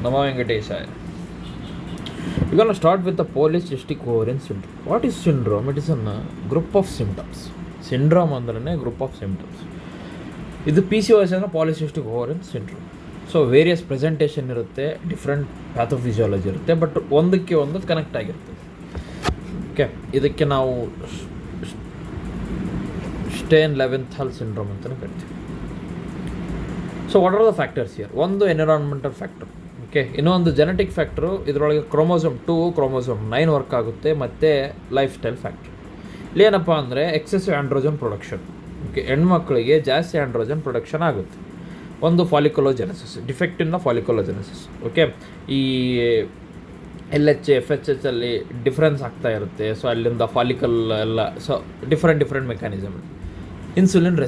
Nama Venkatesaya. We're going to start with the polycystic ovarian syndrome. What is syndrome? It is a group of symptoms. Syndrome ಅಂದ್ರೆ group of symptoms. ಇದು PCOS ಅಂದರೆ polycystic ovarian syndrome. So various presentation ಇರುತ್ತೆ, different ಪ್ಯಾಥೋಫಿಸಿಯಾಲಜಿ ಇರುತ್ತೆ, but ಒಂದಕ್ಕೆ ಒಂದು connect ಆಗಿರುತ್ತೆ. Okay, ಇದಕ್ಕೆ ನಾವು ಸ್ಟೇನ್ ಲೆವೆಂಥಾಲ್ ಸಿಂಡ್ರೋಮ್ ಅಂತಲೇ ಕರಿತೀವಿ. So what are the factors here? ಒಂದು ಎನ್ವಿರಾನ್ಮೆಂಟಲ್ ಫ್ಯಾಕ್ಟರ್, ಓಕೆ, ಇನ್ನೊಂದು ಜೆನೆಟಿಕ್ ಫ್ಯಾಕ್ಟರು. ಇದರೊಳಗೆ ಕ್ರೋಮೋಸೋಮ್ 2, ಕ್ರೋಮೋಸೋಮ್ 9 ವರ್ಕ್ ಆಗುತ್ತೆ, ಮತ್ತು ಲೈಫ್ ಸ್ಟೈಲ್ ಫ್ಯಾಕ್ಟರ್. ಇಲ್ಲೇನಪ್ಪ ಅಂದರೆ ಎಕ್ಸೆಸಿವ್ ಆ್ಯಂಡ್ರೋಜನ್ ಪ್ರೊಡಕ್ಷನ್. ಓಕೆ, ಹೆಣ್ಮಕ್ಳಿಗೆ ಜಾಸ್ತಿ ಆ್ಯಂಡ್ರೋಜನ್ ಪ್ರೊಡಕ್ಷನ್ ಆಗುತ್ತೆ. ಒಂದು folliculogenesis, defect in the folliculogenesis. Okay, ಈ LH FHH ಅಲ್ಲಿ ಡಿಫ್ರೆನ್ಸ್ ಆಗ್ತಾ ಇರುತ್ತೆ. ಸೊ ಅಲ್ಲಿಂದ ಫಾಲಿಕಲ್ ಎಲ್ಲ, so different mechanism. Insulin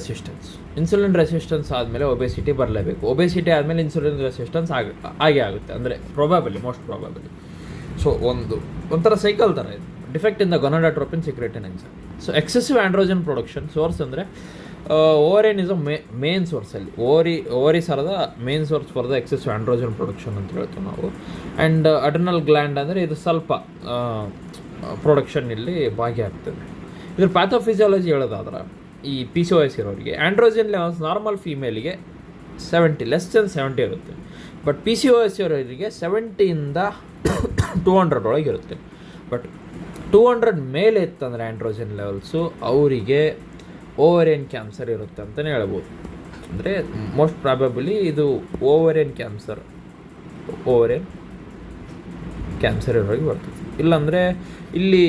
resistance ಆದಮೇಲೆ ಒಬೆಸಿಟಿ ಬರಲೇಬೇಕು. ಒಬೆಸಿಟಿ ಆದಮೇಲೆ ಇನ್ಸುಲಿನ್ ರೆಸಿಸ್ಟೆನ್ಸ್ ಆಗೇ ಆಗುತ್ತೆ, ಅಂದರೆ ಮೋಸ್ಟ್ ಪ್ರಾಬಬಲಿ. ಸೊ ಒಂಥರ ಸೈಕಲ್ ಥರ ಇದೆ. Defect in the gonadotropin secretin enzyme. So excessive androgen production source ಅಂದರೆ ಓವರಿಯನ್ ಇಸ್ ಅ ಮೇನ್ ಸೋರ್ಸಲ್ಲಿ. Ovaries are the main source for the excessive androgen production ಅಂತ ಹೇಳ್ತೀವಿ ನಾವು. ಆ್ಯಂಡ್ ಅಡ್ರಿನಲ್ ಗ್ಲ್ಯಾಂಡ್ ಅಂದರೆ ಇದು ಸ್ವಲ್ಪ ಪ್ರೊಡಕ್ಷನ್ ಇಲ್ಲಿ ಭಾಗಿಯಾಗ್ತದೆ. ಇದ್ರ ಪ್ಯಾಥೋಫಿಸಿಯಾಲಜಿ ಹೇಳೋದಾದ್ರೆ, ಈ PCOS ಇರೋರಿಗೆ androgen levels normal ಫೀಮೇಲಿಗೆ 70, less than 70 ಇರುತ್ತೆ. ಬಟ್ PCOS ಇರೋರಿಗೆ 70ಇಂದ 200 ಒಳಗೆ ಇರುತ್ತೆ. ಬಟ್ 200 ಮೇಲೆ ಇತ್ತಂದರೆ ಆ್ಯಂಡ್ರೋಜನ್ ಲೆವೆಲ್ಸು, ಅವರಿಗೆ ಓವರಿಯನ್ ಕ್ಯಾನ್ಸರ್ ಇರುತ್ತೆ ಅಂತಲೇ ಹೇಳ್ಬೋದು. ಅಂದರೆ ಮೋಸ್ಟ್ ಪ್ರಾಬಬಲಿ ಇದು ಓವರಿಯನ್ ಕ್ಯಾನ್ಸರ್ ಇರೋರಿಗೆ ಬರ್ತದೆ. ಇಲ್ಲಾಂದರೆ ಇಲ್ಲಿ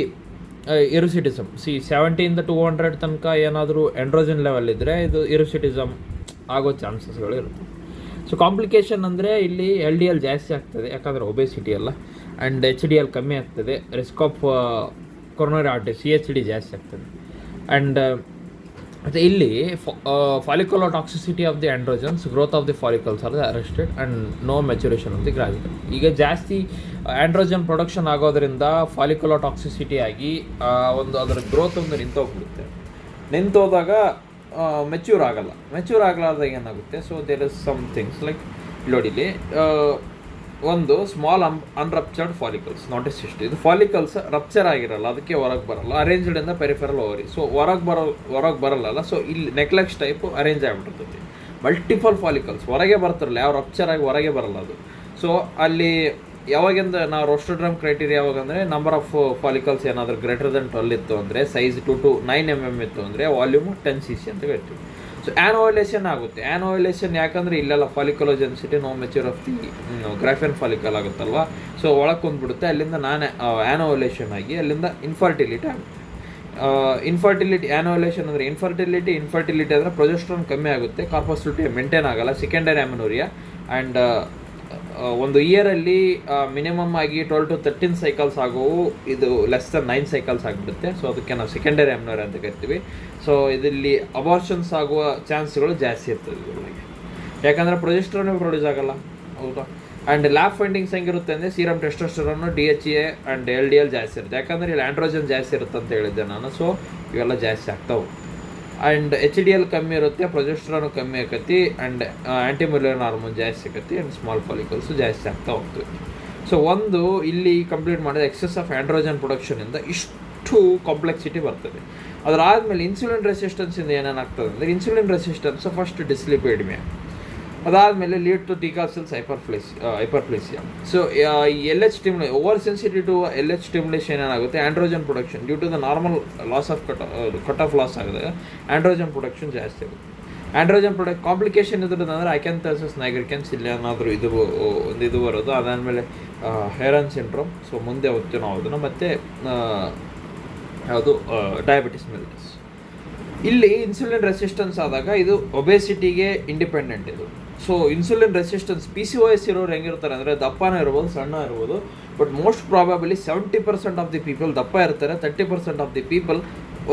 ಇರುಸಿಟಿಸಮ್, 70ಇಂದ 200 ತನಕ ಏನಾದರೂ ಆ್ಯಂಡ್ರೋಜನ್ ಲೆವೆಲ್ ಇದ್ದರೆ ಇದು ಇರುಸಿಟಿಸಮ್ ಆಗೋ ಚಾನ್ಸಸ್ಗಳು ಇರುತ್ತೆ. ಸೊ ಕಾಂಪ್ಲಿಕೇಶನ್ ಅಂದರೆ ಇಲ್ಲಿ LDL ಜಾಸ್ತಿ ಆಗ್ತದೆ, ಯಾಕಂದರೆ ಒಬೆಸಿಟಿ ಅಲ್ಲ. ಆ್ಯಂಡ್ HDL ಕಮ್ಮಿ ಆಗ್ತದೆ. Risk of coronary artery CHD ಜಾಸ್ತಿ ಆಗ್ತದೆ. ಆ್ಯಂಡ್ ಮತ್ತು ಇಲ್ಲಿ follicular toxicity of the androgens, growth of the follicles are arrested and no maturation of the graafian. ಈಗ ಜಾಸ್ತಿ ಆ್ಯಂಡ್ರೋಜನ್ ಪ್ರೊಡಕ್ಷನ್ ಆಗೋದ್ರಿಂದ ಫಾಲಿಕ್ಯುಲರ್ ಟಾಕ್ಸಿಸಿಟಿ ಆಗಿ ಅದರ ಗ್ರೋತ್ ಒಂದು ನಿಂತೋದಾಗ ಮೆಚ್ಯೂರ್ ಆಗಲಾರ್ದಾಗ ಏನಾಗುತ್ತೆ? So there is some things like ನೋಡಿಲಿ, ಒಂದು small unruptured follicles, not a cyst. ಇದು ಫಾಲಿಕಲ್ಸ್ ರಪ್ಚರ್ ಆಗಿರಲ್ಲ, ಅದಕ್ಕೆ ಹೊರಗೆ ಬರಲ್ಲ. Arranged in the peripheral ovary. So ಹೊರಗೆ ಬರಲ್ಲ. ಸೊ ಇಲ್ಲಿ ನೆಕ್ಲೆಕ್ಸ್ ಟೈಪು ಅರೇಂಜ್ ಆಗಿಬಿಟ್ಟಿರ್ತೈತಿ. ಮಲ್ಟಿಪಲ್ ಫಾಲಿಕಲ್ಸ್ ಹೊರಗೆ ಬರ್ತಾರಲ್ಲ, ಯಾವ ರಪ್ಚರ್ ಆಗಿ ಹೊರಗೆ ಬರಲ್ಲ ಅದು. ಸೊ ಅಲ್ಲಿ ಯಾವಾಗಿಂದ ನಾವು ರೋಸ್ಟೋಡ್ರಮ್ ಕ್ರೈಟೀರಿಯಾ ಯಾವಾಗಂದರೆ, ನಂಬರ್ ಆಫ್ ಫಾಲಿಕಲ್ಸ್ ಏನಾದರೂ ಗ್ರೇಟರ್ ದೆನ್ 12 ಇತ್ತು ಅಂದರೆ, ಸೈಜ್ 2 to 9 mm ಇತ್ತು ಅಂದರೆ, ವಾಲ್ಯೂಮು 10 cc ಅಂತ ಹೇಳ್ತೀವಿ. ಸೊ ಆ್ಯನೋವ್ಯುಲೇಷನ್ ಆಗುತ್ತೆ. ಆ್ಯನೋವ್ಯುಲೇಷನ್ ಯಾಕಂದರೆ ಇಲ್ಲೆಲ್ಲ folliculogenesis no mature of the graafian follicle ಆಗುತ್ತಲ್ವ. ಸೊ ಒಳಗೆ ಕುಂದ್ಬಿಡುತ್ತೆ. ಅಲ್ಲಿಂದ ಆ್ಯನೋವ್ಯುಲೇಷನ್ ಆಗಿ ಅಲ್ಲಿಂದ ಇನ್ಫರ್ಟಿಲಿಟಿ ಆಗುತ್ತೆ. ಆ್ಯನೋವ್ಯುಲೇಷನ್ ಅಂದರೆ ಇನ್ಫರ್ಟಿಲಿಟಿ ಅಂದರೆ ಪ್ರೊಜೆಸ್ಟ್ರಾನ್ ಕಮ್ಮಿ ಆಗುತ್ತೆ, ಕಾರ್ಪೋಸಿಟಿ ಮೇಂಟೈನ್ ಆಗಲ್ಲ, ಸೆಕೆಂಡರಿ ಅಮೆನೋರಿಯಾ. ಆ್ಯಂಡ್ ಒಂದು ಇಯರಲ್ಲಿ ಮಿನಿಮಮ್ ಆಗಿ 12 to 13 ಸೈಕಲ್ಸ್ ಆಗೋವು, ಇದು ಲೆಸ್ ದೆನ್ 9 ಸೈಕಲ್ಸ್ ಆಗಿಬಿಡುತ್ತೆ. ಸೊ ಅದಕ್ಕೆ ನಾವು ಸೆಕೆಂಡರಿ ಅಮೆನೋರಿಯಾ ಅಂತ ಕರಿತೀವಿ. ಸೊ ಇದರಲ್ಲಿ ಅಬಾರ್ಷನ್ಸ್ ಆಗುವ ಚಾನ್ಸ್ಗಳು ಜಾಸ್ತಿ ಇರ್ತದೆ ಇದರೊಳಗೆ, ಯಾಕಂದರೆ ಪ್ರೊಜೆಸ್ಟ್ರಾನ್ ಪ್ರೊಡ್ಯೂಸ್ ಆಗಲ್ಲ, ಹೌದಾ. ಆ್ಯಂಡ್ ಲ್ಯಾಬ್ ಫೈಂಡಿಂಗ್ಸ್ ಹೆಂಗಿರುತ್ತೆ ಅಂದರೆ, serum testosterone, DHA and LDL ಜಾಸ್ತಿ ಇರುತ್ತೆ, ಯಾಕಂದರೆ ಇಲ್ಲಿ ಆ್ಯಂಡ್ರೋಜನ್ ಜಾಸ್ತಿ ಇರುತ್ತೆ ಅಂತ ಹೇಳಿದ್ದೆ ನಾನು. ಸೊ ಇವೆಲ್ಲ ಜಾಸ್ತಿ ಆಗ್ತಾವೆ. ಆ್ಯಂಡ್ HDL ಕಮ್ಮಿ ಇರುತ್ತೆ, ಪ್ರೊಜೆಸ್ಟ್ರಾನು ಕಮ್ಮಿ ಆಕತಿ, ಆ್ಯಂಡ್ ಆ್ಯಂಟಿಮ್ಯುಲರ್ ಹಾರ್ಮೋನ್ ಜಾಸ್ತಿ ಆಕತಿ, ಆ್ಯಂಡ್ ಸ್ಮಾಲ್ ಫಾಲಿಕಲ್ಸು ಜಾಸ್ತಿ ಆಗ್ತಾ ಹೋಗ್ತವೆ. ಸೊ ಇಲ್ಲಿ ಕಂಪ್ಲೀಟ್ ಮಾಡಿದ ಎಕ್ಸೆಸ್ ಆಫ್ ಆ್ಯಂಡ್ರೋಜನ್ ಪ್ರೊಡಕ್ಷನಿಂದ ಇಷ್ಟು ಕಾಂಪ್ಲೆಕ್ಸಿಟಿ ಬರ್ತದೆ. ಅದರಾದಮೇಲೆ ಇನ್ಸುಲಿನ್ ರೆಸಿಸ್ಟೆನ್ಸಿಂದ ಏನೇನಾಗ್ತದೆ ಅಂದರೆ, ಇನ್ಸುಲಿನ್ ರೆಸಿಸ್ಟೆನ್ಸ್ ಫಸ್ಟ್ ಡಿಸ್ಲಿಪಿಡಿಮಿಯಾ, ಅದಾದಮೇಲೆ lead to theca cells hyperplasia. So LH over sensitive to LH stimulation ಏನಾಗುತ್ತೆ, androgen production due to the normal loss of cut off loss ಆಗಿದೆ, androgen production ಜಾಸ್ತಿ ಆಗುತ್ತೆ. Androgen complication ಇದ್ರದಂದರೆ ಅಕ್ಯಾಂಥೋಸಿಸ್ ನೈಗ್ರಿಕನ್ಸ್, ಇಲ್ಲಿ ಏನಾದರೂ ಇದು ಬರೋದು. ಅದಾದಮೇಲೆ ಹೆರನ್ ಸಿಂಡ್ರೋಮ್. ಸೊ ಮುಂದೆ ಹೋಗ್ತೀವಿ ನಾವು ಅದನ್ನು. ಮತ್ತು ಯಾವುದು ಡಯಾಬಿಟಿಸ್ ಮೆಲಿಟಸ್. ಇಲ್ಲಿ ಇನ್ಸುಲಿನ್ ರೆಸಿಸ್ಟೆನ್ಸ್ ಆದಾಗ ಇದು ಒಬೆಸಿಟಿಗೆ ಇಂಡಿಪೆಂಡೆಂಟ್ ಇದು. ಸೊ ಇನ್ಸುಲಿನ್ ರೆಸಿಸ್ಟೆನ್ಸ್ PCOS ಇರೋರು ಹೆಂಗಿರ್ತಾರೆ ಅಂದರೆ, ದಪ್ಪನೂ ಇರ್ಬೋದು, ಸಣ್ಣ ಇರ್ಬೋದು, but most probably 70% of the people ದಪ್ಪ ಇರ್ತಾರೆ, 30% ಆಫ್ ದಿ ಪೀಪಲ್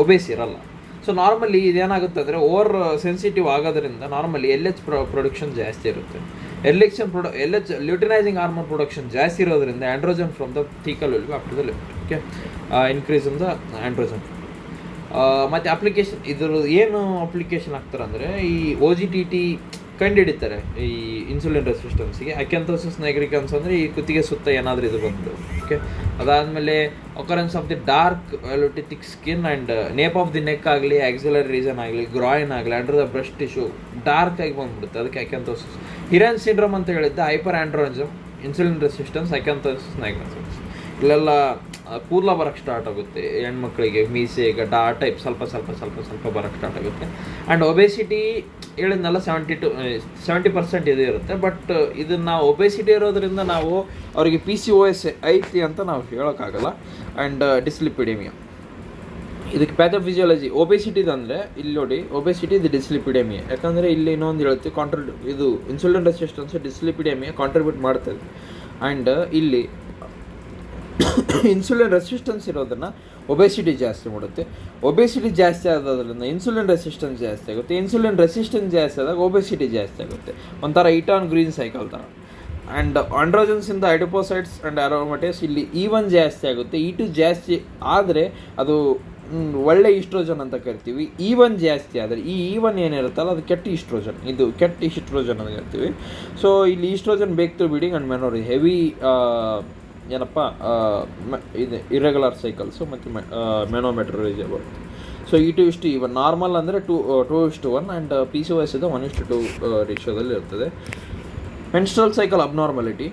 ಒಬೇಸ್ ಇರಲ್ಲ. ಸೊ ನಾರ್ಮಲಿ ಇದೇನಾಗುತ್ತೆ ಅಂದರೆ, ಓವರ್ ಸೆನ್ಸಿಟಿವ್ ಆಗೋದ್ರಿಂದ ನಾರ್ಮಲಿ LH ಪ್ರೊಡಕ್ಷನ್ ಜಾಸ್ತಿ ಇರುತ್ತೆ. LH ಲ್ಯೂಟಿನೈಸಿಂಗ್ ಹಾರ್ಮೋನ್ ಪ್ರೊಡಕ್ಷನ್ ಜಾಸ್ತಿ ಇರೋದ್ರಿಂದ androgen from the thecal will be up to the limit. Okay, increase in the androgen. ಮತ್ತು ಅಪ್ಲಿಕೇಶನ್, ಇದ್ರ ಏನು ಅಪ್ಲಿಕೇಶನ್ ಆಗ್ತಾರೆ ಅಂದರೆ, ಈ OGTT ಕಂಡುಹಿಡಿತಾರೆ ಈ ಇನ್ಸುಲಿನ್ ರೆಸಿಸ್ಟೆನ್ಸಿಗೆ. ಅಕ್ಯಾಂಥೋಸಿಸ್ ನೈಗ್ರಿಕನ್ಸ್ ಅಂದರೆ ಈ ಕುತ್ತಿಗೆ ಸುತ್ತ ಏನಾದರೂ ಇದು ಬಂದು. ಓಕೆ, ಅದಾದಮೇಲೆ occurrence of the dark thick skin and nape of the neck ಆಗಲಿ, ಆಕ್ಸಿಲರಿ ರೀಸನ್ ಆಗಲಿ, ಗ್ರಾಯಿನ್ ಆಗಲಿ, under the breast tissue dark ಆಗಿ ಬಂದ್ಬಿಡುತ್ತೆ, ಅದಕ್ಕೆ ಅಕ್ಯಾಂಥೋಸಿಸ್. ಹಿರನ್ ಸಿಂಡ್ರೋಮ್ ಅಂತ ಹೇಳಿದ್ದೆ hyper androgenism, insulin resistance, acanthosis nigricans. ಇಲ್ಲೆಲ್ಲ ಕೂದಲ ಬರೋಕ್ಕೆ ಸ್ಟಾರ್ಟ್ ಆಗುತ್ತೆ ಹೆಣ್ಮಕ್ಳಿಗೆ, ಮೀಸೆ ಗಡ್ಡ ಆ ಟೈಪ್ ಸ್ವಲ್ಪ ಬರೋಕ್ಕೆ ಸ್ಟಾರ್ಟ್ ಆಗುತ್ತೆ. ಆ್ಯಂಡ್ ಒಬೆಸಿಟಿ ಹೇಳಿದ್ನಲ್ಲ 70% ಇದು ಇರುತ್ತೆ. ಬಟ್ ಇದನ್ನು ನಾವು ಒಬೆಸಿಟಿ ಇರೋದ್ರಿಂದ ನಾವು ಅವರಿಗೆ PCOS ಐತಿ ಅಂತ ನಾವು ಹೇಳೋಕ್ಕಾಗಲ್ಲ. ಆ್ಯಂಡ್ ಡಿಸ್ಲಿಪಿಡೆಮಿಯಾ, ಇದಕ್ಕೆ ಪ್ಯಾಥೋಫಿಸಿಯಾಲಜಿ ಒಬೆಸಿಟಿದು ಅಂದರೆ ಇಲ್ಲಿ ನೋಡಿ, ಒಬೆಸಿಟಿ ಇದು ಡಿಸ್ಲಿಪಿಡೆಮಿಯಾ. ಯಾಕಂದರೆ ಇಲ್ಲಿ ಇನ್ನೊಂದು ಹೇಳುತ್ತೆ ಇದು ಇನ್ಸುಲಿನ್ ರೆಸಿಸ್ಟೆನ್ಸ್ ಡಿಸ್ಲಿಪಿಡೆಮಿಯಾ ಕಾಂಟ್ರಿಬ್ಯೂಟ್ ಮಾಡ್ತದೆ. ಆ್ಯಂಡ್ ಇಲ್ಲಿ ಇನ್ಸುಲಿನ್ ರೆಸಿಸ್ಟೆನ್ಸ್ ಇರೋದನ್ನು ಒಬೆಸಿಟಿ ಜಾಸ್ತಿ ಮಾಡುತ್ತೆ. ಒಬೆಸಿಟಿ ಜಾಸ್ತಿ ಆಗೋದ್ರಿಂದ ಇನ್ಸುಲಿನ್ ರೆಸಿಸ್ಟೆನ್ಸ್ ಜಾಸ್ತಿ ಆಗುತ್ತೆ. ಇನ್ಸುಲಿನ್ ರೆಸಿಸ್ಟೆನ್ಸ್ ಜಾಸ್ತಿ ಆದಾಗ ಒಬೆಸಿಟಿ ಜಾಸ್ತಿ ಆಗುತ್ತೆ. ಒಂಥರ ಇಟಾನ್ ಗ್ರೀನ್ ಸೈಕಲ್ ಥರ. ಆ್ಯಂಡ್ ಆಂಡ್ರೋಜನ್ಸಿಂದ ಐಡಿಪೋಸೈಡ್ಸ್ ಆ್ಯಂಡ್ ಅರೋಮಟೇಸ್ ಇಲ್ಲಿ E1 ಜಾಸ್ತಿ ಆಗುತ್ತೆ. E2 ಜಾಸ್ತಿ ಆದರೆ ಅದು ಒಳ್ಳೆ ಈಸ್ಟ್ರೋಜನ್ ಅಂತ ಕರಿತೀವಿ. E1 ಜಾಸ್ತಿ ಆದರೆ ಈ E1 ಏನಿರುತ್ತಲ್ಲ ಅದು ಕೆಟ್ಟ ಈಸ್ಟ್ರೋಜನ್, ಇದು ಕೆಟ್ಟ ಈಸ್ಟ್ರೋಜನ್ ಅಂತ ಕರಿತೀವಿ. ಸೊ ಇಲ್ಲಿ ಈಸ್ಟ್ರೋಜನ್ ಬೇಕ್ ಟು ಬೀಡಿಂಗ್ ಆ್ಯಂಡ್ ಮೆನೋರಿ ಹೆವಿ ಏನಪ್ಪ ಇದು ಇರೆಗ್ಯುಲರ್ ಸೈಕಲ್ಸು ಮತ್ತು ಮೆನೋಮೆಟ್ರೋರೇಜ್ ಬರುತ್ತೆ. ಸೊ E2:E1 ನಾರ್ಮಲ್ ಅಂದರೆ 2:1 ಆ್ಯಂಡ್ PCOS ಇದು 1:2 ರೇಷಿಯೋದಲ್ಲಿ ಇರ್ತದೆ. ಮೆನ್ಸ್ಟ್ರಲ್ ಸೈಕಲ್ ಅಬ್ನಾರ್ಮಲಿಟಿ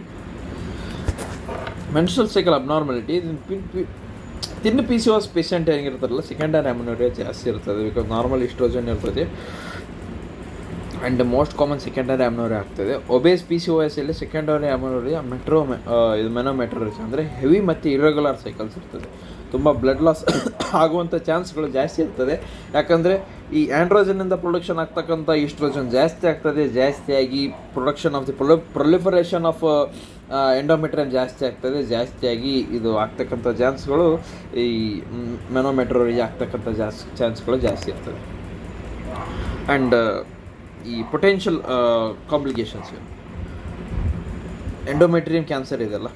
ತಿನ್ನು PCOS ಪೇಷಂಟ್ ಹೆಂಗಿರ್ತಾರಲ್ಲ ಸೆಕೆಂಡರಿ ಅಮೆನೋರಿಯಾ ಜಾಸ್ತಿ ಇರ್ತದೆ. ಬಿಕಾಸ್ ನಾರ್ಮಲ್ ಈಸ್ಟ್ರೋಜನ್ ಇರ್ತದೆ ಆ್ಯಂಡ್ ಮೋಸ್ಟ್ ಕಾಮನ್ ಸೆಕೆಂಡರಿ ಅಮೆನೋರಿಯಾ ಆಗ್ತದೆ. ಒಬೇಸ್ PCOS ಅಲ್ಲಿ ಸೆಕೆಂಡರಿ ಅಮೆನೋರಿಯಾ ಇದು ಮೆನೋಮೆಟ್ರೋರೇಜ್ ಅಂದರೆ ಹೆವಿ ಮತ್ತು ಇರೆಗ್ಯುಲರ್ ಸೈಕಲ್ಸ್ ಇರ್ತದೆ. ತುಂಬ ಬ್ಲಡ್ ಲಾಸ್ ಆಗುವಂಥ ಚಾನ್ಸ್ಗಳು ಜಾಸ್ತಿ ಇರ್ತದೆ. ಯಾಕಂದರೆ ಈ ಆ್ಯಂಡ್ರೋಜನ್ನಿಂದ ಪ್ರೊಡಕ್ಷನ್ ಆಗ್ತಕ್ಕಂಥ ಈಸ್ಟ್ರೋಜನ್ ಜಾಸ್ತಿಯಾಗಿ production of the proliferation of endometrium ಜಾಸ್ತಿಯಾಗಿ ಇದು ಆಗ್ತಕ್ಕಂಥ ಚಾನ್ಸ್ಗಳು ಈ ಮೆನೋಮೆಟ್ರೋರೇಜ್ ಆಗ್ತಕ್ಕಂಥ ಚಾನ್ಸ್ಗಳು ಜಾಸ್ತಿ ಇರ್ತದೆ. ಆ್ಯಂಡ್ ಈ ಪೊಟೆನ್ಷಿಯಲ್ ಕಾಂಪ್ಲಿಕೇಶನ್ಸ್, ಎಂಡೋಮೆಟ್ರಿಯಮ್ ಕ್ಯಾನ್ಸರ್ ಇದೆಲ್ಲ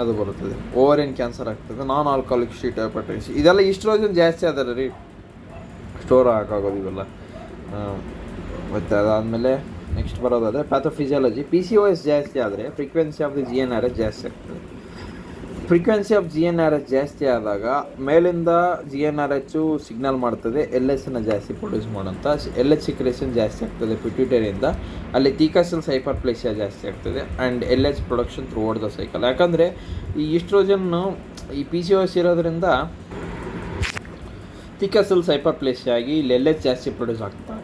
ಅದು ಬರುತ್ತದೆ, ಓವರಿಯನ್ ಕ್ಯಾನ್ಸರ್ ಆಗ್ತದೆ, ನಾನ್ ಆಲ್ಕೋಹಾಲಿಕ್ ಸ್ಟೇಟ್ ಹೈಪರ್ಟೆನ್ಷನ್, ಇದೆಲ್ಲ ಈಸ್ಟ್ರೋಜನ್ ಜಾಸ್ತಿ ಆದರೆ ರೀ ಸ್ಟೋರ್ ಆಗೋದು ಇವೆಲ್ಲ. ಮತ್ತು ಅದಾದಮೇಲೆ ನೆಕ್ಸ್ಟ್ ಬರೋದಾದರೆ ಪ್ಯಾಥೋಫಿಸಿಯಾಲಜಿ. PCOS ಜಾಸ್ತಿ ಆದರೆ ಫ್ರೀಕ್ವೆನ್ಸಿ ಆಫ್ ದಿ GnRH ಜಾಸ್ತಿ ಆಗ್ತದೆ. ಫ್ರೀಕ್ವೆನ್ಸಿ ಆಫ್ GnRH ಜಾಸ್ತಿ ಆದಾಗ ಮೇಲಿಂದ GnRH ಸಿಗ್ನಲ್ ಮಾಡ್ತದೆ LHನ ಜಾಸ್ತಿ ಪ್ರೊಡ್ಯೂಸ್ ಮಾಡೋಂಥ LH ಸಿಕ್ರೇಷನ್ ಜಾಸ್ತಿ ಆಗ್ತದೆ ಪಿಟ್ಯೂಟರಿಯಿಂದ. ಅಲ್ಲಿ ಥೀಕಾ-ಸೆಲ್ಸ್ ಹೈಪರ್ಪ್ಲೇಸಿಯಾ ಜಾಸ್ತಿ ಆಗ್ತದೆ and LH production through out the cycle. ಯಾಕಂದರೆ ಈ ಈಸ್ಟ್ರೋಜನ್ನು ಈ PCOS ಇರೋದ್ರಿಂದ ಥೀಕಾ-ಸೆಲ್ಸ್ ಹೈಪರ್ಪ್ಲೇಸಿಯಾ ಆಗಿ ಇಲ್ಲಿ LH ಜಾಸ್ತಿ ಪ್ರೊಡ್ಯೂಸ್ ಆಗ್ತಾ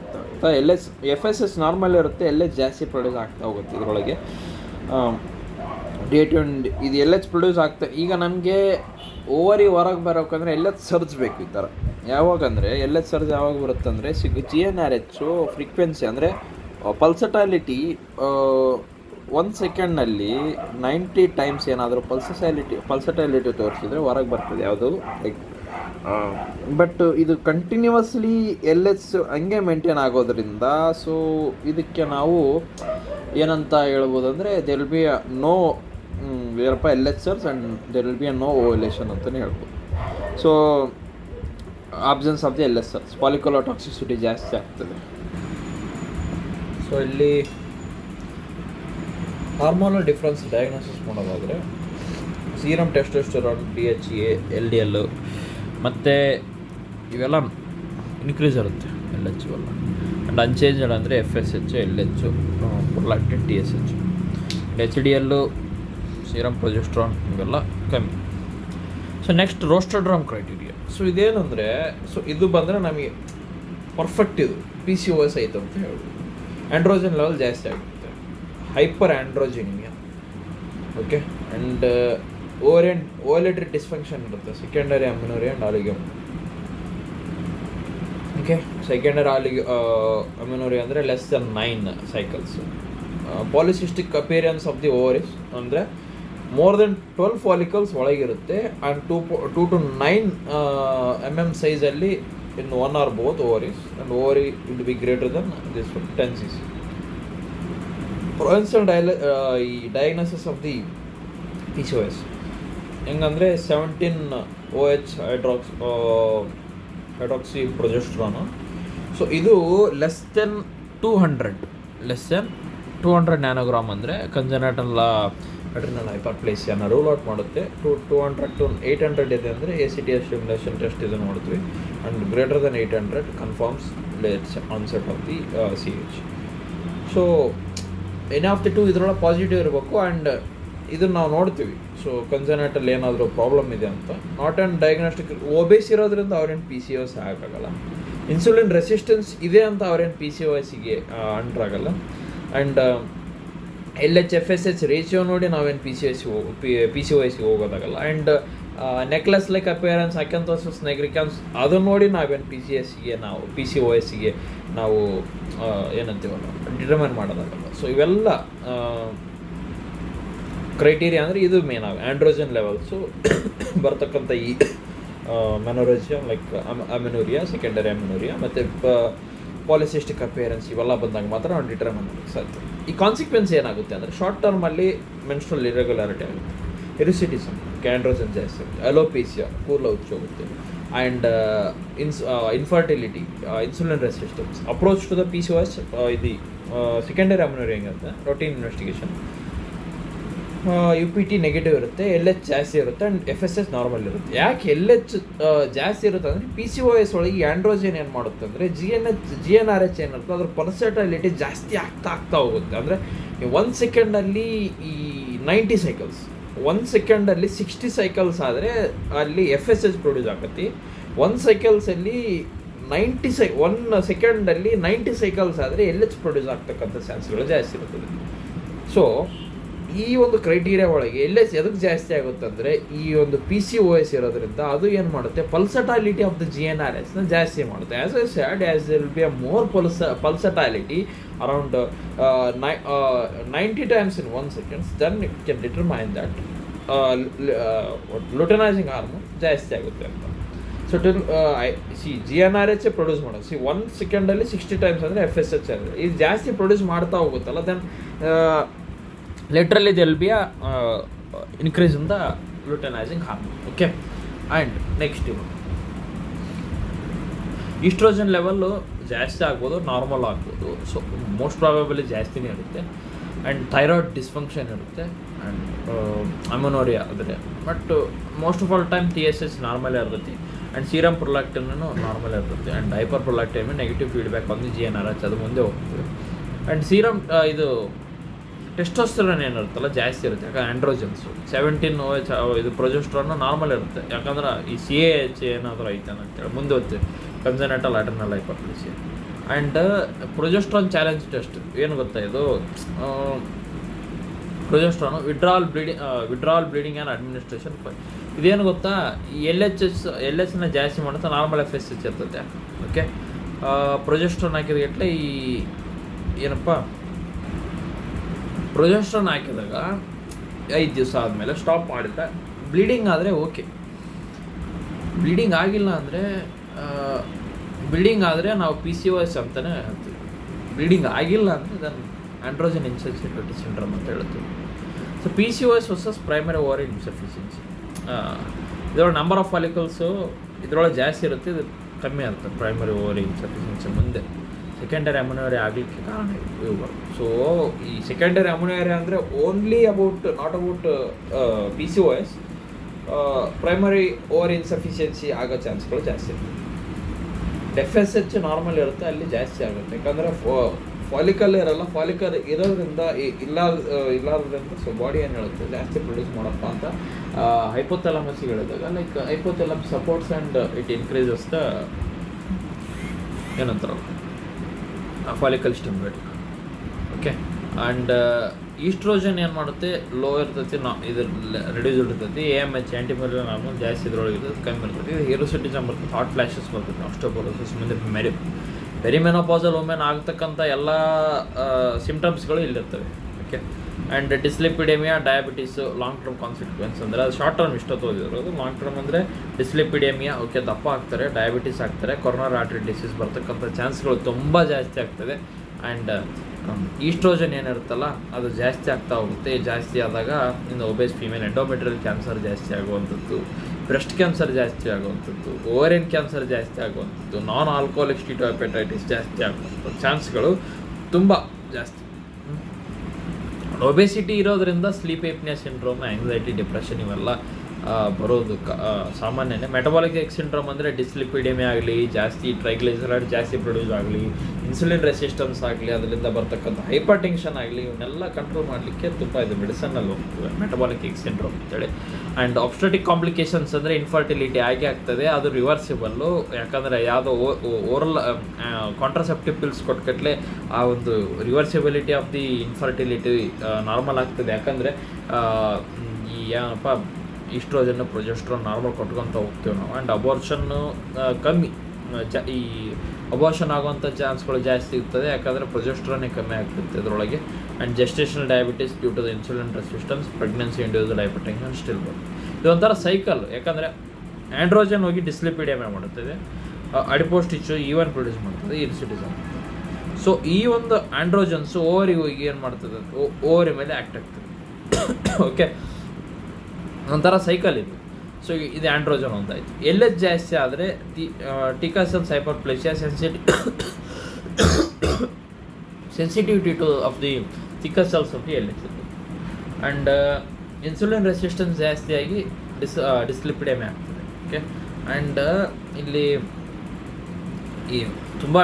LH FSS ನಾರ್ಮಲ್ ಇರುತ್ತೆ, LH ಜಾಸ್ತಿ ಪ್ರೊಡ್ಯೂಸ್ ಆಗ್ತಾ ಹೋಗುತ್ತೆ ಇದರೊಳಗೆ. ಇದು LH ಪ್ರೊಡ್ಯೂಸ್ ಆಗ್ತಾ ಈಗ ನಮಗೆ ಓವರಿ ಹೊರಗೆ ಬರೋಕಂದ್ರೆ LH ಸರ್ಜ್ ಬೇಕು ಈ ಥರ. ಯಾವಾಗಂದರೆ LH ಸರ್ಜ್ ಯಾವಾಗ ಬರುತ್ತೆ ಅಂದರೆ GnRH ಫ್ರೀಕ್ವೆನ್ಸಿ ಅಂದರೆ ಪಲ್ಸಟಾಲಿಟಿ 1 ಸೆಕೆಂಡ್ನಲ್ಲಿ 90 ಟೈಮ್ಸ್ ಏನಾದರೂ ಪಲ್ಸಟಾಲಿಟಿ ತೋರಿಸಿದ್ರೆ ಹೊರಗೆ ಬರ್ತದೆ ಯಾವುದು. ಬಟ್ ಇದು ಕಂಟಿನ್ಯೂವಸ್ಲಿ LH ಹಂಗೆ ಮೇಂಟೈನ್ ಆಗೋದ್ರಿಂದ ಸೊ ಇದಕ್ಕೆ ನಾವು ಏನಂತ ಹೇಳ್ಬೋದು ಅಂದರೆ there will be no LH surge and there will be no ovulation ಅಂತಲೇ ಹೇಳ್ಬೋದು. So absence of the LH surge, follicular toxicity ಜಾಸ್ತಿ ಆಗ್ತದೆ. ಸೊ ಇಲ್ಲಿ ಹಾರ್ಮೋನಲ್ ಡಿಫ್ರೆನ್ಸ್ ಡಯಾಗ್ನೋಸಿಸ್ ಮಾಡೋದಾದರೆ ಸೀರಮ್ ಟೆಸ್ಟೋಸ್ಟೆರಾನ್, DHA, LDL ಮತ್ತು ಇವೆಲ್ಲ ಇನ್ಕ್ರೀಸ್ ಇರುತ್ತೆ LH ಇವೆಲ್ಲ. ಆ್ಯಂಡ್ ಅನ್ಚೇಂಜ್ಡ್ ಅಂದರೆ FSH, LH, prolactin, TSH, HDL, serum progesterone ಇವೆಲ್ಲ ಕಮ್ಮಿ. So next ರೋಸ್ಟೋಡ್ರಾಮ್ criteria. ಸೊ ಇದೇನಂದರೆ ಇದು ಬಂದರೆ ನಮಗೆ ಪರ್ಫೆಕ್ಟ್ ಇದು PCOS ಐತೆ ಅಂತ ಹೇಳ್ಬೋದು. ಆ್ಯಂಡ್ರೋಜನ್ ಲೆವೆಲ್ ಜಾಸ್ತಿ ಆಗುತ್ತೆ, hyper androgenemia. Okay, and ovulatory dysfunction ಇರುತ್ತೆ, secondary amenorrhea and oligo. Okay, secondary amenorrhea ಅಂದರೆ less than 9 cycles. Polycystic appearance of the ovaries ಅಂದರೆ ಮೋರ್ ದೆನ್ 12 ಫಾಲಿಕಲ್ಸ್ ಒಳಗಿರುತ್ತೆ ಆ್ಯಂಡ್ 2 to 9 mm ಸೈಜಲ್ಲಿ ಇನ್ 1 or both ovaries, and ovary will be greater than this 10 cc. Provisional ಈ diagnosis of the PCOS ಹೆಂಗಂದರೆ 17-OH hydroxy progesterone. So ಇದು less than 200 less than 200 nanogram ಅಂದರೆ congenital adrenal ಹೈಪರ್ಪ್ಲೇಸಿಯಾನ rule out ಮಾಡುತ್ತೆ. 200 to 800 ಇದೆ ಅಂದರೆ ACTS stimulation test ಇದನ್ನು ಮಾಡ್ತೀವಿ. And greater than 800 confirms late onset of the CH. So any of the two ಇದರೊಳಗೆ positive ಇರಬೇಕು. ಆ್ಯಂಡ್ ಇದನ್ನು ನಾವು ನೋಡ್ತೀವಿ. ಸೊ ಕನ್ಜನಟಲ್ ಏನಾದರೂ ಪ್ರಾಬ್ಲಮ್ ಇದೆ ಅಂತ ನಾಟ್ ಆ್ಯಂಡ್ ಡಯಾಗ್ನೋಸ್ಟಿಕ್ ಒಬೇಸ್ ಇರೋದ್ರಿಂದ ಅವ್ರೇನು PCOS ಆಗೋಲ್ಲ. ಇನ್ಸುಲಿನ್ ರೆಸಿಸ್ಟೆನ್ಸ್ ಇದೆ ಅಂತ ಅವ್ರೇನು PCOSಗೆ ಅಂಟ್ರಾಗಲ್ಲ. ಆ್ಯಂಡ್ LH FSH ರೇಷಿಯೋ ನೋಡಿ ನಾವೇನು PCOSಗೆ ಹೋಗೋದಾಗಲ್ಲ. ಆ್ಯಂಡ್ ನೆಕ್ಲೆಸ್ ಲೈಕ್ ಅಪಿಯರೆನ್ಸ್ ಅಕ್ಯಾಂಥೋಸಿಸ್ ನೆಗ್ರಿಕಾನ್ಸ್ ಅದನ್ನು ನೋಡಿ ನಾವೇನು PCOSಗೆ ನಾವು ಏನಂತೀವಲ್ಲ ಡಿಟರ್ಮೈನ್ ಮಾಡೋದಾಗಲ್ಲ. ಸೊ ಇವೆಲ್ಲ ಕ್ರೈಟೀರಿಯಾ ಅಂದರೆ ಇದು ಮೇನ್ ಆಗಿ ಆ್ಯಂಡ್ರೋಜನ್ ಲೆವೆಲ್ಸು ಬರ್ತಕ್ಕಂಥ ಈ ಮೆನೋರೇಜಿಯಾ ಲೈಕ್ ಅಮೆನೋರಿಯಾ, ಸೆಕೆಂಡರಿ ಅಮೆನೋರಿಯಾ ಮತ್ತು ಪಾಲಿಸಿಸ್ಟಿಕ್ ಅಪಿಯರೆನ್ಸ್ ಇವೆಲ್ಲ ಬಂದಾಗ ಮಾತ್ರ ನಾವು ಡಿಟರ್ಮೈನ್ ಮಾಡೋಕ್ಕೆ ಸಾಧ್ಯ. ಈ ಕಾನ್ಸಿಕ್ವೆನ್ಸ್ ಏನಾಗುತ್ತೆ ಅಂದರೆ ಶಾರ್ಟ್ ಟರ್ಮಲ್ಲಿ ಮೆನ್ಸ್ಟ್ರಲ್ ಇರೆಗ್ಯುಲಾರಿಟಿ ಆಗುತ್ತೆ, ಹಿರಿಸಿಟಿಸಮ್, ಆ್ಯಂಡ್ರೋಜನ್ ಜಾಸ್ತಿ ಆಗುತ್ತೆ, ಅಲೋಪೇಸಿಯಾ ಕೂದಲ ಉಚ್ಚೋಗುತ್ತೆ, and infertility, insulin resistance. Approach to the PCOS ಇದು ಸೆಕೆಂಡರಿ ಅಮೆನೋರಿಯಾ ಹೆಂಗಿರುತ್ತೆ ರೊಟೀನ್ ಇನ್ವೆಸ್ಟಿಗೇಷನ್, UPT ನೆಗೆಟಿವ್ ಇರುತ್ತೆ, LH ಜಾಸ್ತಿ ಇರುತ್ತೆ, ಆ್ಯಂಡ್ FSH ನಾರ್ಮಲ್ ಇರುತ್ತೆ. ಯಾಕೆ LH ಜಾಸ್ತಿ ಇರುತ್ತೆ ಅಂದರೆ PCOS ಒಳಗೆ ಆ್ಯಂಡ್ರೋಜನ್ ಏನು ಮಾಡುತ್ತೆ ಅಂದರೆ GnRH ಏನಿರುತ್ತೆ ಅದ್ರ ಪಲ್ಸಟೈಲಿಟಿ ಜಾಸ್ತಿ ಆಗ್ತಾ ಹೋಗುತ್ತೆ. ಅಂದರೆ 1 ಸೆಕೆಂಡಲ್ಲಿ ಈ 90 ಸೈಕಲ್ಸ್, 1 ಸೆಕೆಂಡಲ್ಲಿ 60 ಸೈಕಲ್ಸ್ ಆದರೆ ಅಲ್ಲಿ FSH ಪ್ರೊಡ್ಯೂಸ್ ಆಗುತ್ತೆ. 1 ಸೈಕಲ್ಸಲ್ಲಿ 1 ಸೆಕೆಂಡಲ್ಲಿ 90 ಸೈಕಲ್ಸ್ ಆದರೆ LH ಪ್ರೊಡ್ಯೂಸ್ ಆಗ್ತಕ್ಕಂಥ ಚಾನ್ಸ್ಗಳು ಜಾಸ್ತಿ ಇರುತ್ತದೆ. ಸೊ ಈ ಒಂದು ಕ್ರೈಟೀರಿಯಾ ಒಳಗೆ LH ಎದಕ್ಕೆ ಜಾಸ್ತಿ ಆಗುತ್ತೆ ಅಂದರೆ ಈ ಒಂದು PCOS ಇರೋದ್ರಿಂದ ಅದು ಏನು ಮಾಡುತ್ತೆ ಪಲ್ಸಟಾಲಿಟಿ ಆಫ್ ದ GnRHನ ಜಾಸ್ತಿ ಮಾಡುತ್ತೆ. As I said as there will be a more pulsatility around 90 times in 1 second, then it can determine that luteinizing hormone ಜಾಸ್ತಿ ಆಗುತ್ತೆ ಅಂತ. ಸೊ GnRH ಪ್ರೊಡ್ಯೂಸ್ ಮಾಡೋದು 1 ಸೆಕೆಂಡಲ್ಲಿ 60 times ಅಂದರೆ FSH ಅಂದರೆ ಇದು ಜಾಸ್ತಿ ಪ್ರೊಡ್ಯೂಸ್ ಮಾಡ್ತಾ ಹೋಗುತ್ತಲ್ಲ, then literally there will be a increase in the luteinizing hormone. Okay, and next estrogen level ಜಾಸ್ತಿ ಆಗ್ಬೋದು, ನಾರ್ಮಲ್ ಆಗ್ಬೋದು. ಸೊ ಮೋಸ್ಟ್ ಪ್ರಾಬಬಲಿ ಜಾಸ್ತಿನೇ ಇರುತ್ತೆ. ಆ್ಯಂಡ್ ಥೈರಾಯ್ಡ್ ಡಿಸ್ಫಂಕ್ಷನ್ ಇರುತ್ತೆ, ಆ್ಯಂಡ್ ಅಮೆನೋರಿಯಾ ಆದರೆ but most of all time TSH ನಾರ್ಮಲೇ ಇರ್ತೈತಿ, and serum prolactin normal ಇರ್ತೈತಿ, and hyper prolactin negative feedback ಬಂದು GnRH ಅದು ಮುಂದೆ ಹೋಗ್ತದೆ. ಆ್ಯಂಡ್ ಸೀರಮ್ ಇದು ಟೆಸ್ಟೋಸ್ಟೆರಾನ್ ಏನಿರುತ್ತಲ್ಲ ಜಾಸ್ತಿ ಇರುತ್ತೆ, ಯಾಕಂದ್ರೆ ಆ್ಯಂಡ್ರೋಜನ್ಸು 17 OH ಇದು ಪ್ರೊಜೆಸ್ಟ್ರಾನ್ ನಾರ್ಮಲ್ ಇರುತ್ತೆ. ಯಾಕಂದ್ರೆ ಈ CAH ಏನಾದರೂ ಐತೆ ಅಂತೇಳಿ ಮುಂದೆ ಹೋಗ್ತೀವಿ congenital adrenal ಹೈಪರ್ಪ್ಲೇಸಿಯಾ. And progesterone challenge test ಏನು ಗೊತ್ತಾ, ಇದು ಪ್ರೊಜೆಸ್ಟ್ರಾನು ವಿಡ್ರಾಲ್ ಬ್ಲೀಡಿಂಗ್ ಆ್ಯಂಡ್ ಅಡ್ಮಿನಿಸ್ಟ್ರೇಷನ್. ಇದೇನು ಗೊತ್ತಾ, ಈ LHನ ಜಾಸ್ತಿ ಮಾಡುತ್ತಾ ನಾರ್ಮಲ್ FSH ಇರ್ತದೆ. ಓಕೆ, ಪ್ರೊಜೆಸ್ಟ್ರಾನ್ ಹಾಕಿದ ಗಟ್ಟಲೆ ಈ ಏನಪ್ಪ ಪ್ರೊಜೆಸ್ಟ್ರಾನ್ ಹಾಕಿದಾಗ 5 ದಿವಸ ಆದಮೇಲೆ ಸ್ಟಾಪ್ ಮಾಡಿದ್ರೆ ಬ್ಲೀಡಿಂಗ್ ಆದರೆ ಓಕೆ. ಬ್ಲೀಡಿಂಗ್ ಆಗಿಲ್ಲ ಅಂದರೆ ನಾವು PCOS ಅಂತಲೇ ಹೇಳ್ತೀವಿ. ಬ್ಲೀಡಿಂಗ್ ಆಗಿಲ್ಲ ಅಂದರೆ ಅದನ್ನು ಆ್ಯಂಡ್ರೋಜನ್ ಇನ್ಸೆನ್ಸಿಟಿವಿಟಿ ಸಿಂಡ್ರೋಮ್ ಅಂತ ಹೇಳ್ತೀವಿ. So PCOS versus primary ovary insufficiency, ಇದರೊಳಗೆ ನಂಬರ್ ಆಫ್ ಫಾಲಿಕಲ್ಸು ಇದರೊಳಗೆ ಜಾಸ್ತಿ ಇರುತ್ತೆ, ಇದು ಕಮ್ಮಿ ಆಗುತ್ತೆ ಪ್ರೈಮರಿ ಓವರಿ ಇನ್ಸಫಿಷಿಯನ್ಸಿ ಮುಂದೆ ಸೆಕೆಂಡರಿ ಅಮೆನೋರಿಯಾ ಆಗಲಿಕ್ಕೆ ಕಾರಣ ಇವುಗಳು. ಸೊ ಈ ಸೆಕೆಂಡರಿ ಅಮೆನೋರಿಯಾ ಅಂದರೆ only not about PCOS, primary over insufficiency ಆಗೋ ಚಾನ್ಸ್ಗಳು ಜಾಸ್ತಿ ಇರುತ್ತೆ. FSH ನಾರ್ಮಲ್ ಇರುತ್ತೆ, ಅಲ್ಲಿ ಜಾಸ್ತಿ ಆಗುತ್ತೆ. ಯಾಕಂದರೆ ಫಾಲಿಕಲ್ ಇರಲ್ಲ, ಫಾಲಿಕಲ್ ಇರೋದ್ರಿಂದ ಇಲ್ಲಾದ್ರಿಂದ ಸೊ ಬಾಡಿ ಏನು ಹೇಳುತ್ತೆ ಜಾಸ್ತಿ ಪ್ರೊಡ್ಯೂಸ್ ಮಾಡಪ್ಪ ಅಂತ ಹೈಪೋಥಾಲಮಸ್ಸಿಗೆ ಹೇಳಿದಾಗ like hypothalamus supports and it increases the ಏನಂತಾರಲ್ಲ follicle stimulating. Okay, and estrogen ಏನು ಮಾಡುತ್ತೆ ಲೋ ಇರ್ತೈತಿ, ಇದು ರೆಡ್ಯೂಸ್ ಇರ್ತೈತಿ. AMH ಆ್ಯಂಟಿಮೈರಲ್ ಹಾರ್ಮೋನ್ ಜಾಸ್ತಿ ಇದ್ರೊಳಗೆ ಇರ್ತದೆ, ಕಮ್ಮಿ ಇರ್ತೈತಿ. ಇದು ಹಿರೋಸಿಟಿಸಮ್ ಬರ್ತದೆ, ಹಾಟ್ ಫ್ಲ್ಯಾಶಸ್ ಬರ್ತೈತಿ, ಆಸ್ಟೋಪೊರೋಸಿಸ್, ಮುಂದೆ ಪೆರಿಮೆನೋಪಾಸಲ್ ವುಮೆನ್ ಆಗ್ತಕ್ಕಂಥ ಎಲ್ಲ ಸಿಮ್ಟಮ್ಸ್ಗಳು ಇಲ್ಲಿರ್ತವೆ. Okay, and dyslipidemia, diabetes, long term consequence ಅಂದರೆ ಅದು ಶಾರ್ಟ್ ಟರ್ಮ್ ಇಷ್ಟೊತ್ತು ಓದಿರೋದು. ಲಾಂಗ್ ಟರ್ಮ್ ಅಂದರೆ ಡಿಸ್ಲಿಪಿಡೆಮಿಯಾ, ಓಕೆ ದಪ್ಪ ಆಗ್ತಾರೆ, ಡಯಾಬಿಟೀಸ್ ಆಗ್ತಾರೆ, ಕೊರೋನರಿ ಆರ್ಟರಿ ಡಿಸೀಸ್ ಬರ್ತಕ್ಕಂಥ ಚಾನ್ಸ್ಗಳು ತುಂಬ ಜಾಸ್ತಿ ಆಗ್ತದೆ. ಆ್ಯಂಡ್ ಈಸ್ಟ್ರೋಜನ್ ಏನಿರುತ್ತಲ್ಲ ಅದು ಜಾಸ್ತಿ ಆಗ್ತಾ ಹೋಗುತ್ತೆ. ಜಾಸ್ತಿ ಆದಾಗ ಇನ್ನು ಒಬೇಸ್ ಫೀಮೇಲ್ ಎಂಡೋಮೆಟ್ರಿಯಲ್ ಕ್ಯಾನ್ಸರ್ ಜಾಸ್ತಿ ಆಗುವಂಥದ್ದು, ಬ್ರೆಸ್ಟ್ ಕ್ಯಾನ್ಸರ್ ಜಾಸ್ತಿ ಆಗುವಂಥದ್ದು, ಓವರಿಯನ್ ಕ್ಯಾನ್ಸರ್ ಜಾಸ್ತಿ ಆಗುವಂಥದ್ದು, ನಾನ್ ಆಲ್ಕೋಹಾಲಿಕ್ ಸ್ಟೀಟೋಹೆಪಟೈಟಿಸ್ ಜಾಸ್ತಿ ಆಗುವಂಥ ಚಾನ್ಸ್ಗಳು ತುಂಬ ಜಾಸ್ತಿ. ಒಬೆಸಿಟಿ ಇರೋದ್ರಿಂದ ಸ್ಲೀಪ್ ಏಪ್ನಿಯಾ ಸಿಂಡ್ರೋಮ್, ಆ್ಯಂಗ್ಸೈಟಿ, ಡಿಪ್ರೆಷನ್ ಇವೆಲ್ಲ ಬರೋದು ಸಾಮಾನ್ಯನೇ. ಮೆಟಬಾಲಿಕ್ ಸಿಂಡ್ರೋಮ್ ಅಂದರೆ ಡಿಸ್ಲಿಪಿಡಿಮಿ ಆಗಲಿ, ಜಾಸ್ತಿ ಟ್ರೈಗ್ಲಿಸರೈಡ್ ಜಾಸ್ತಿ ಪ್ರೊಡ್ಯೂಸ್ ಆಗಲಿ, ಇನ್ಸುಲಿನ್ ರೆಸಿಸ್ಟೆನ್ಸ್ ಆಗಲಿ, ಅದರಿಂದ ಬರ್ತಕ್ಕಂಥ ಹೈಪರ್ ಟೆನ್ಷನ್ ಆಗಲಿ, ಇವನ್ನೆಲ್ಲ ಕಂಟ್ರೋಲ್ ಮಾಡಲಿಕ್ಕೆ ತುಂಬ ಇದು ಮೆಡಿಸನಲ್ಲಿ ಹೋಗ್ತದೆ ಮೆಟಬಾಲಿಕ್ ಸಿಂಡ್ರೋಮ್ ಅಂತೇಳಿ. ಆ್ಯಂಡ್ ಆಬ್ಸ್ಟೆಟಿಕ್ ಕಾಂಪ್ಲಿಕೇಶನ್ಸ್ ಅಂದರೆ ಇನ್ಫರ್ಟಿಲಿಟಿ ಆಗೇ ಆಗ್ತದೆ, ಅದು ರಿವರ್ಸಿಬಲ್ಲು. ಯಾಕಂದರೆ ಯಾವುದೋ ಓರಲ್ ಕಾಂಟ್ರಾಸೆಪ್ಟಿವ್ ಪಿಲ್ಸ್ ಕೊಟ್ಕಟ್ಲೆ ಆ ಒಂದು reversibility of the infertility normal ಆಗ್ತದೆ. ಯಾಕಂದರೆ ಈ ಏನಪ್ಪ ಈಸ್ಟ್ರೋಜನ್ನು ಪ್ರೊಜೆಸ್ಟ್ರಾನ್ ನಾರ್ಮಲ್ ಕೊಟ್ಕೊತ ಹೋಗ್ತೀವಿ ನಾವು. ಆ್ಯಂಡ್ ಅಬೋರ್ಷನ್ನು ಕಮ್ಮಿ, ಈ ಅಬೋರ್ಷನ್ ಆಗುವಂಥ ಚಾನ್ಸ್ಗಳು ಜಾಸ್ತಿ ಇರ್ತದೆ, ಯಾಕಂದರೆ ಪ್ರೊಜೆಸ್ಟ್ರಾನೇ ಕಮ್ಮಿ ಆಗ್ತಿರುತ್ತೆ ಇದರೊಳಗೆ. And gestational diabetes due to the insulin resistance, pregnancy induced hypertension still ಬರುತ್ತೆ. ಇದೊಂಥರ ಸೈಕಲ್, ಯಾಕಂದರೆ ಆ್ಯಂಡ್ರೋಜನ್ ಹೋಗಿ ಡಿಸ್ಲಿಪಿಡಿಯಮೆ ಮಾಡುತ್ತದೆ, ಅಡಿಪೋಸ್ ಟಿಶ್ಯೂ ಈವನ್ ಪ್ರೊಡ್ಯೂಸ್ ಮಾಡ್ತದೆ ಇರ್ಸಿಟಿಸಮ್. ಸೊ ಈ ಒಂದು ಆ್ಯಂಡ್ರೋಜನ್ಸು ಓವರಿಗೆ ಹೋಗಿ ಏನು ಮಾಡ್ತದೆ, ಓವರಿ ಮೇಲೆ ಆ್ಯಕ್ಟ್ ಆಗ್ತದೆ. ಓಕೆ, ಒಂಥರ ಸೈಕಲ್ ಇದು. ಸೊ ಇದು ಆ್ಯಂಡ್ರೋಜನ್ ಒಂದಾಯಿತು. LH ಜಾಸ್ತಿ ಆದರೆ theca cells hyperplasia, sensitivity to of the thicker cells of the LH ಇದು. ಆ್ಯಂಡ್ ಇನ್ಸುಲಿನ್ ರೆಸಿಸ್ಟೆನ್ಸ್ ಜಾಸ್ತಿಯಾಗಿ ಡಿಸ್ಲಿಪಿಡೆಮೆ ಆಗ್ತದೆ. ಓಕೆ, ಆ್ಯಂಡ್ ಇಲ್ಲಿ ಈ ತುಂಬ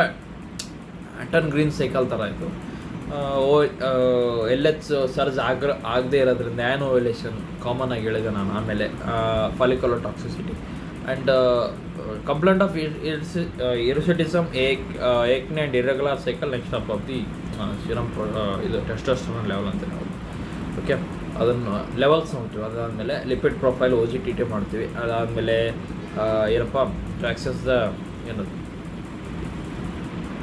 ಆಟನ್ ಗ್ರೀನ್ ಸೈಕಲ್ ಥರ ಇದು. LH ಸರ್ಜ್ ಆಗದೇ ಇರೋದ್ರಿಂದ ಆ್ಯನೋವೆಲೇಷನ್ ಕಾಮನ್ ಆಗಿ ಹೇಳಿದೆ ನಾನು. ಆಮೇಲೆ follicular toxicity and complaint of hirsutism, acne and irregular cycle. Next up of the serum ಇದು ಟೆಸ್ಟೋಸ್ಟೆರಾನ್ ಲೆವೆಲ್ ಅಂತ ನಾವು. ಓಕೆ, ಅದನ್ನು ಲೆವೆಲ್ಸ್ ನೋಡ್ತೀವಿ. ಅದಾದಮೇಲೆ ಲಿಪಿಡ್ ಪ್ರೊಫೈಲ್ OGTT ಮಾಡ್ತೀವಿ. ಅದಾದಮೇಲೆ ಏನಪ್ಪ ಆಕ್ಸೆಸ್ ದ ಏನದು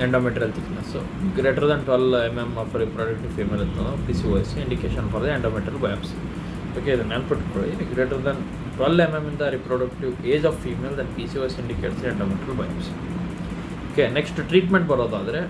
endometrial thickness greater than 12 mm of reproductive female ಇತ್ತು PCOS indication for the endometrial biopsy. Okay, ಇದು ನೆನ್ಪಿಟ್ಕೊಳ್ಳಿ. Greater than 12 mm in the reproductive age of female then PCOS indicates endometrial biopsy. Okay, next treatment ಬರೋದಾದರೆ